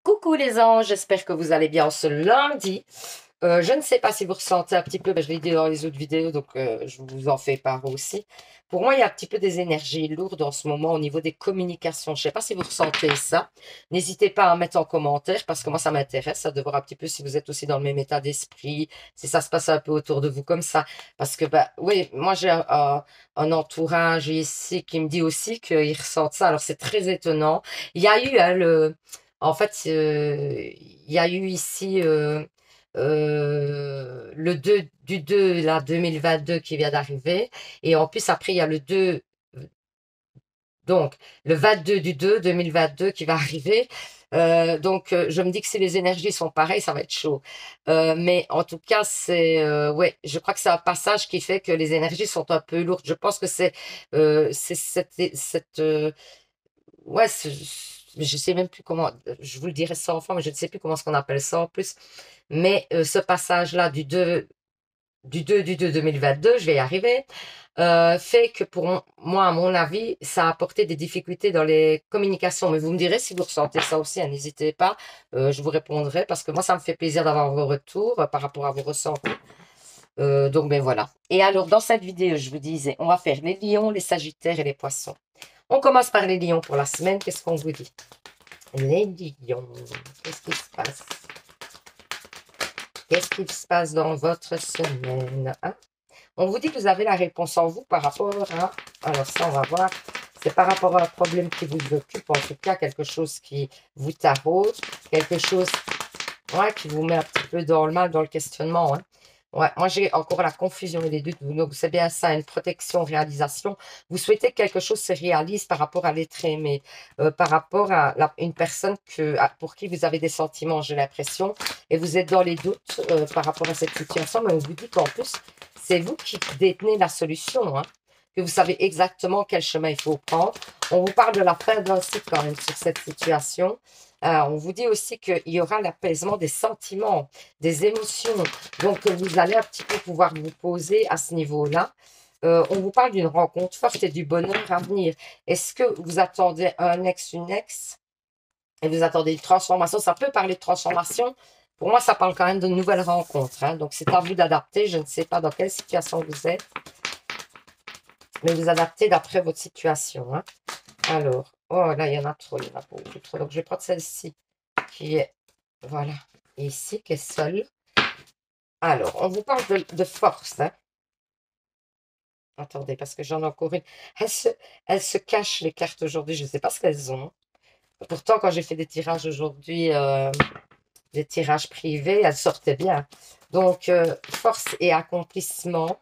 Coucou les anges, j'espère que vous allez bien ce lundi. Je ne sais pas si vous ressentez un petit peu, je l'ai dit dans les autres vidéos, donc je vous en fais part aussi. Pour moi, il y a un petit peu des énergies lourdes en ce moment au niveau des communications. Je ne sais pas si vous ressentez ça. N'hésitez pas à mettre en commentaire parce que moi, ça m'intéresse de voir un petit peu si vous êtes aussi dans le même état d'esprit, si ça se passe un peu autour de vous comme ça. Parce que, bah, oui, moi, j'ai un entourage ici qui me dit aussi qu'il ressent ça. Alors, c'est très étonnant. Il y a eu en fait, il y a eu ici le 2 du 2, là, 2022 qui vient d'arriver. Et en plus, après, il y a le 2, donc le 22 du 2, 2022 qui va arriver. Je me dis que si les énergies sont pareilles, ça va être chaud. Mais en tout cas, ouais, je crois que c'est un passage qui fait que les énergies sont un peu lourdes. Je pense que c'est ouais, je sais même plus comment, je vous le dirai ça enfin, mais je ne sais plus comment ce qu'on appelle ça en plus. Mais ce passage-là du 2 2022, je vais y arriver, fait que pour moi, à mon avis, ça a apporté des difficultés dans les communications. Mais vous me direz si vous ressentez ça aussi, hein, n'hésitez pas, je vous répondrai parce que moi, ça me fait plaisir d'avoir vos retours par rapport à vos ressentis. Ben voilà. Et alors, dans cette vidéo, je vous disais, on va faire les lions, les sagittaires et les poissons. On commence par les lions pour la semaine. Qu'est-ce qu'on vous dit? Les lions, qu'est-ce qui se passe? Qu'est-ce qui se passe dans votre semaine, hein? On vous dit que vous avez la réponse en vous par rapport à... Alors ça, on va voir. C'est par rapport à un problème qui vous occupe, en tout cas, quelque chose qui vous taraude, quelque chose ouais, qui vous met un petit peu dans le mal, dans le questionnement, hein. Ouais, moi, j'ai encore la confusion et les doutes. Donc, c'est bien ça, une protection, réalisation. Vous souhaitez que quelque chose se réalise par rapport à l'être aimé, par rapport à une personne pour qui vous avez des sentiments, j'ai l'impression, et vous êtes dans les doutes par rapport à cette situation, mais on vous dit qu'en plus, c'est vous qui détenez la solution, hein, que vous savez exactement quel chemin il faut prendre. On vous parle de la fin d'un cycle quand même sur cette situation. On vous dit aussi qu'il y aura l'apaisement des sentiments, des émotions. Donc, vous allez un petit peu pouvoir vous poser à ce niveau-là. On vous parle d'une rencontre forte et du bonheur à venir. Est-ce que vous attendez un ex, une ex, et vous attendez une transformation? Ça peut parler de transformation. Pour moi, ça parle quand même de nouvelles rencontres, hein. Donc, c'est à vous d'adapter. Je ne sais pas dans quelle situation vous êtes, mais vous adaptez d'après votre situation, hein. Alors, oh là, il y en a trop, il y en a beaucoup trop. Donc, je vais prendre celle-ci qui est, voilà, ici, qui est seule. Alors, on vous parle de force, hein. Attendez, parce que j'en ai encore une. Elles se cachent, les cartes aujourd'hui. Je ne sais pas ce qu'elles ont. Pourtant, quand j'ai fait des tirages aujourd'hui, des tirages privés, elles sortaient bien. Donc, force et accomplissement,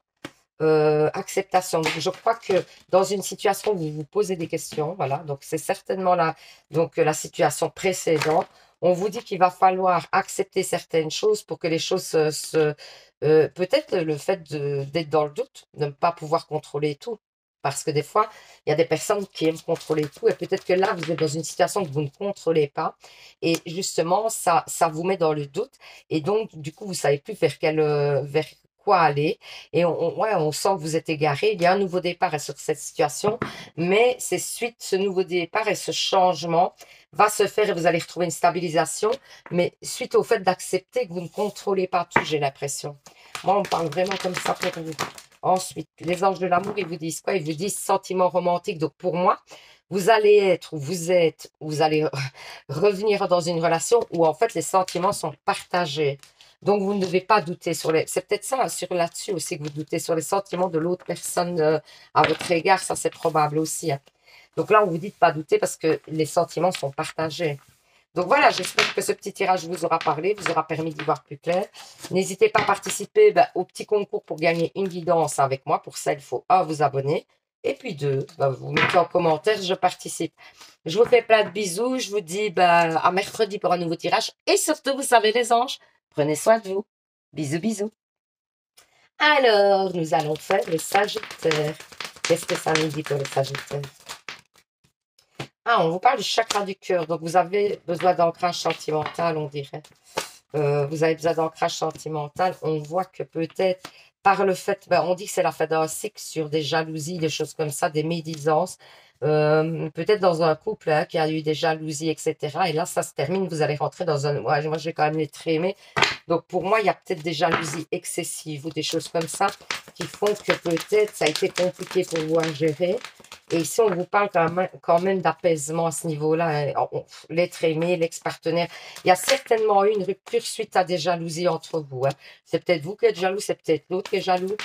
acceptation. Donc, je crois que dans une situation où vous vous posez des questions, voilà, donc c'est certainement la situation précédente. On vous dit qu'il va falloir accepter certaines choses pour que les choses peut-être le fait d'être dans le doute, de ne pas pouvoir contrôler tout. Parce que des fois, il y a des personnes qui aiment contrôler tout et peut-être que là, vous êtes dans une situation que vous ne contrôlez pas. Et justement, ça vous met dans le doute. Et donc, du coup, vous savez plus vers quoi aller. Et ouais, on sent que vous êtes égaré. Il y a un nouveau départ sur cette situation. Mais c'est suite, ce nouveau départ et ce changement va se faire et vous allez retrouver une stabilisation. Mais suite au fait d'accepter que vous ne contrôlez pas tout, j'ai l'impression. Moi, on parle vraiment comme ça pour vous. Ensuite, les anges de l'amour, ils vous disent quoi? Ils vous disent sentiment romantique. Donc, pour moi, vous allez être, ou vous allez revenir dans une relation où, en fait, les sentiments sont partagés. Donc, vous ne devez pas douter sur les... C'est peut-être ça, sur là-dessus aussi, que vous doutez sur les sentiments de l'autre personne à votre égard. Ça, c'est probable aussi, hein. Donc là, on vous dit de pas douter parce que les sentiments sont partagés. Donc voilà, j'espère que ce petit tirage vous aura parlé, vous aura permis d'y voir plus clair. N'hésitez pas à participer au petit concours pour gagner une guidance avec moi. Pour ça, il faut vous abonner. Et puis 2, vous mettez en commentaire, je participe. Je vous fais plein de bisous. Je vous dis à mercredi pour un nouveau tirage. Et surtout, vous savez les anges, prenez soin de vous. Bisous, bisous. Alors, nous allons faire le Sagittaire. Qu'est-ce que ça nous dit pour le Sagittaire? Ah, on vous parle du chakra du cœur. Donc, vous avez besoin d'ancrage sentimental, on dirait. Vous avez besoin d'ancrage sentimental. On voit que peut-être par le fait, on dit que c'est la fin d'un cycle sur des jalousies, des choses comme ça, des médisances. Peut-être dans un couple hein, qui a eu des jalousies, etc. Et là, ça se termine, vous allez rentrer dans un... Ouais, moi, j'ai quand même être aimé. Donc, pour moi, il y a peut-être des jalousies excessives ou des choses comme ça qui font que peut-être ça a été compliqué pour vous à gérer. Et ici, on vous parle quand même d'apaisement à ce niveau-là. Hein. L'être aimé, l'ex-partenaire. Il y a certainement eu une rupture suite à des jalousies entre vous. Hein. C'est peut-être vous qui êtes jaloux, c'est peut-être l'autre qui est jaloux.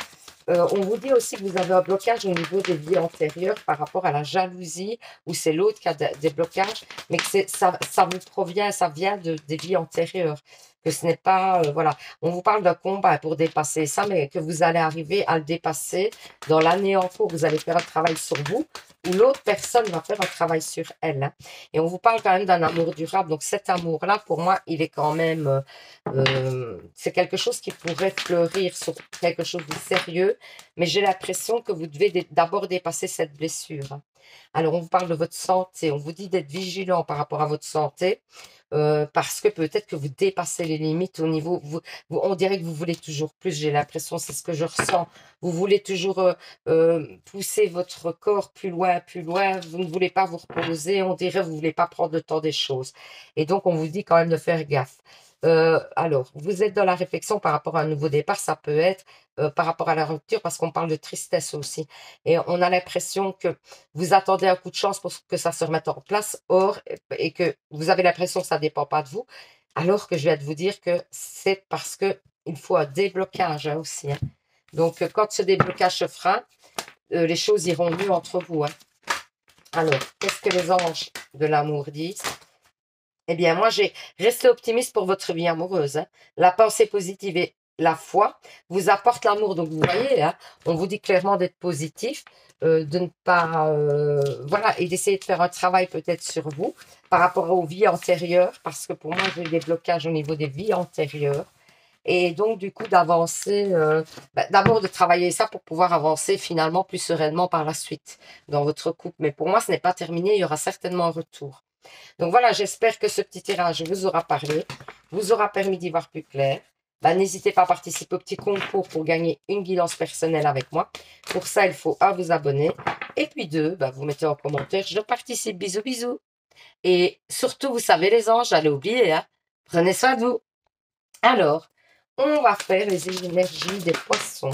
On vous dit aussi que vous avez un blocage au niveau des vies antérieures par rapport à la jalousie, ou c'est l'autre qui a des blocages, mais que ça vous provient, ça vient des vies antérieures. Que ce n'est pas, voilà, on vous parle d'un combat pour dépasser ça, mais que vous allez arriver à le dépasser dans l'année en cours. Vous allez faire un travail sur vous, ou l'autre personne va faire un travail sur elle. Hein. Et on vous parle quand même d'un amour durable. Donc cet amour-là, pour moi, il est quand même, c'est quelque chose qui pourrait fleurir sur quelque chose de sérieux, mais j'ai l'impression que vous devez d'abord dépasser cette blessure. Hein. Alors, on vous parle de votre santé, on vous dit d'être vigilant par rapport à votre santé, parce que peut-être que vous dépassez les limites au niveau, on dirait que vous voulez toujours plus, j'ai l'impression, c'est ce que je ressens. Vous voulez toujours pousser votre corps plus loin, vous ne voulez pas vous reposer, on dirait que vous ne voulez pas prendre le temps des choses. Et donc, on vous dit quand même de faire gaffe. Alors, vous êtes dans la réflexion par rapport à un nouveau départ, ça peut être par rapport à la rupture, parce qu'on parle de tristesse aussi. Et on a l'impression que vous attendez un coup de chance pour que ça se remette en place, or, et que vous avez l'impression que ça ne dépend pas de vous, alors que je viens de vous dire que c'est parce que il faut un déblocage hein, aussi. Hein. Donc, quand ce déblocage se fera, les choses iront mieux entre vous. Hein. Alors, qu'est-ce que les anges de l'amour disent? Eh bien, moi, j'ai resté optimiste pour votre vie amoureuse. Hein. La pensée positive et la foi vous apportent l'amour. Donc, vous voyez, hein, on vous dit clairement d'être positif, de ne pas... voilà, et d'essayer de faire un travail peut-être sur vous par rapport aux vies antérieures, parce que pour moi, j'ai des blocages au niveau des vies antérieures. Et donc, du coup, d'avancer, d'abord de travailler ça pour pouvoir avancer finalement plus sereinement par la suite dans votre couple. Mais pour moi, ce n'est pas terminé, il y aura certainement un retour. Donc voilà, j'espère que ce petit tirage vous aura parlé, vous aura permis d'y voir plus clair. N'hésitez pas à participer au petit concours pour gagner une guidance personnelle avec moi. Pour ça, il faut un, vous abonner. Et puis deux, vous mettez en commentaire, je participe, bisous, bisous. Et surtout, vous savez les anges, j'allais oublier, hein, prenez soin de vous. Alors, on va faire les énergies des poissons.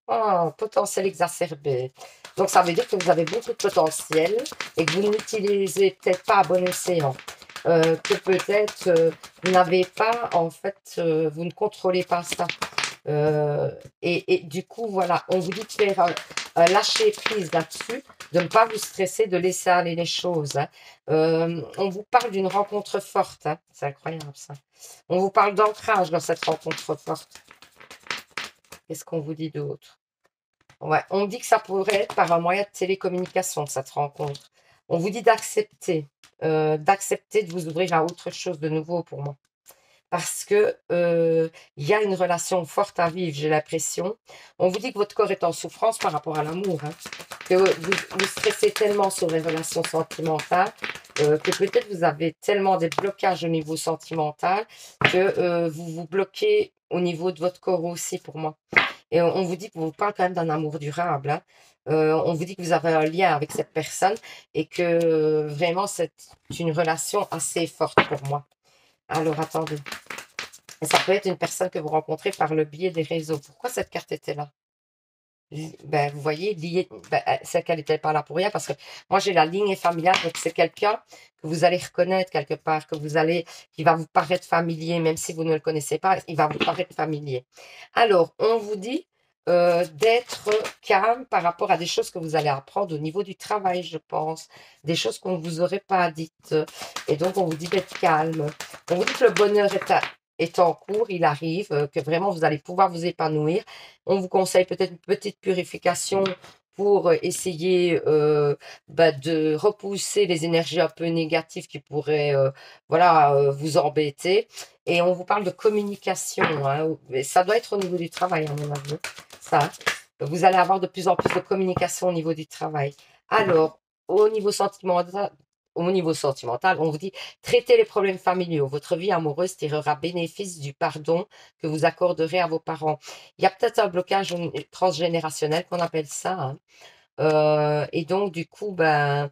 Oh, potentiel exacerbé. Donc, ça veut dire que vous avez beaucoup de potentiel et que vous n'utilisez peut-être pas à bon escient. Que peut-être vous n'avez pas, en fait, vous ne contrôlez pas ça. Et du coup, voilà, on vous dit de faire un lâcher prise là-dessus, de ne pas vous stresser, de laisser aller les choses. Hein. On vous parle d'une rencontre forte. Hein. C'est incroyable ça. On vous parle d'ancrage dans cette rencontre forte. Qu'est-ce qu'on vous dit d'autre? Ouais, on dit que ça pourrait être par un moyen de télécommunication, cette rencontre. On vous dit d'accepter de vous ouvrir à autre chose de nouveau pour moi. Parce que il y a une relation forte à vivre, j'ai l'impression. On vous dit que votre corps est en souffrance par rapport à l'amour, hein, que vous stressez tellement sur les relations sentimentales, que peut-être vous avez tellement des blocages au niveau sentimental que vous vous bloquez au niveau de votre corps aussi pour moi. Et on vous dit, on vous parle quand même d'un amour durable. Hein. On vous dit que vous avez un lien avec cette personne et que vraiment c'est une relation assez forte pour moi. Alors attendez. Ça peut être une personne que vous rencontrez par le biais des réseaux. Pourquoi cette carte était là? Vous voyez, c'est qu'elle n'était pas là pour rien parce que moi j'ai la ligne familiale, donc c'est quelqu'un que vous allez reconnaître quelque part, qui va vous paraître familier, même si vous ne le connaissez pas, il va vous paraître familier. Alors, on vous dit d'être calme par rapport à des choses que vous allez apprendre au niveau du travail, je pense, des choses qu'on ne vous aurait pas dites. Et donc, on vous dit d'être calme. On vous dit que le bonheur est en cours, il arrive, que vraiment vous allez pouvoir vous épanouir. On vous conseille peut-être une petite purification pour essayer de repousser les énergies un peu négatives qui pourraient vous embêter. Et on vous parle de communication. Hein, ça doit être au niveau du travail, à mon avis. Ça, vous allez avoir de plus en plus de communication au niveau du travail. Alors, au niveau sentimental, on vous dit traitez les problèmes familiaux. Votre vie amoureuse tirera bénéfice du pardon que vous accorderez à vos parents. Il y a peut-être un blocage transgénérationnel qu'on appelle ça. Hein. Et donc, du coup, ben,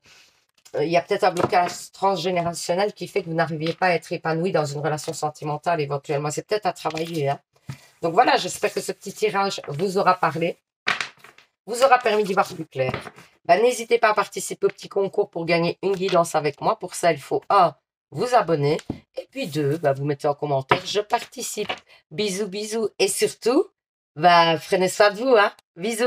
il y a peut-être un blocage transgénérationnel qui fait que vous n'arriviez pas à être épanoui dans une relation sentimentale éventuellement. C'est peut-être à travailler, hein. Donc voilà, j'espère que ce petit tirage vous aura parlé, vous aura permis d'y voir plus clair. Ben, n'hésitez pas à participer au petit concours pour gagner une guidance avec moi. Pour ça, il faut 1, vous abonner. Et puis 2, ben, vous mettez en commentaire, je participe. Bisous, bisous. Et surtout, ben, prenez soin de vous, hein. Bisous.